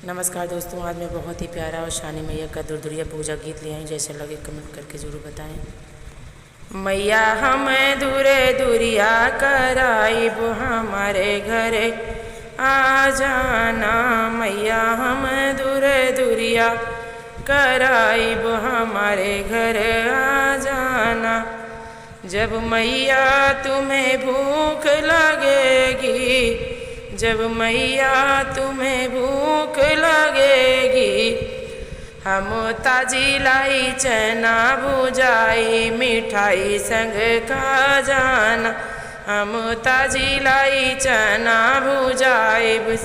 नमस्कार दोस्तों, आज मैं बहुत ही प्यारा और शानी मैया का दुर्दुरिया पूजा गीत ले आई। जैसे लगे कमेंट करके ज़रूर बताएं। मैया हम दूरे दुरिया कराइब हमारे घरे आ जाना। मैया हम दूरे दुरिया कराइब हमारे घर आ जाना। जब मैया तुम्हें भूख लगेगी, जब मैया तुम्हें भूख लगेगी, हम ताजी लाई चना भुजाई मिठाई संग खा जाना। हम ताजी लाई चना भुजाई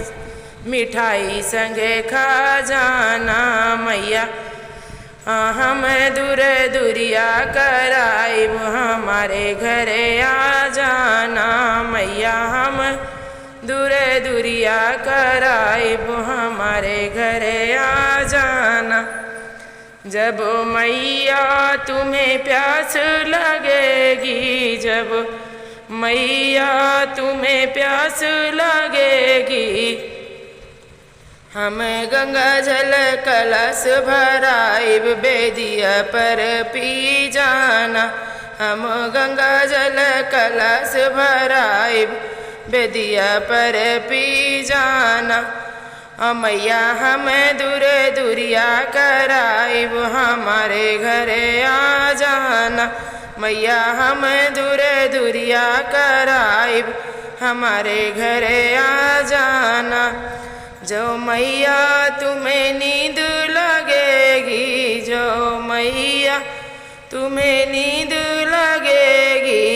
मिठाई संग खा जाना। मैया हम दूर दुरिया कराइब हमारे घरे आ जाना। मैया हम दूर दुरिया कराइब हमारे घरे आ जाना। जब मैया तुम्हें प्यास लगेगी, जब मैया तुम्हें प्यास लगेगी, हम गंगा जल कलश भराइब बेदिया पर पी जाना। हम गंगा जल कलश भराइब बेदिया पर पी जाना। मैया हम दूर दुरिया कराइब हमारे घरे आ जाना। मैया हम दूर दुरिया कराइब हमारे घरे आ जाना। जो मैया तुम्हें नींद लगेगी, जो मैया तुम्हें नींद लगेगी,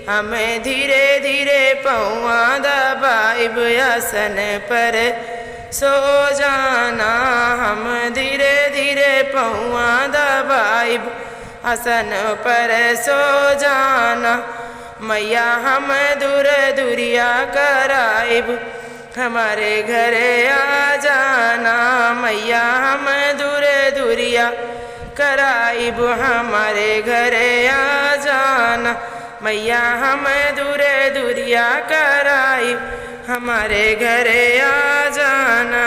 हमें धीरे धीरे पौआ दबाइब आसन पर सो जाना। हम धीरे धीरे पौआ दबाइब आसन पर सो जाना। मैया हम दूर दुरिया कराइब हमारे घरे आ जाना। मैया हम दूर दुरिया कराइब हमारे घरे आ जाना। मैया हम दूर दुरिया कराइब हमारे घरे आ जाना।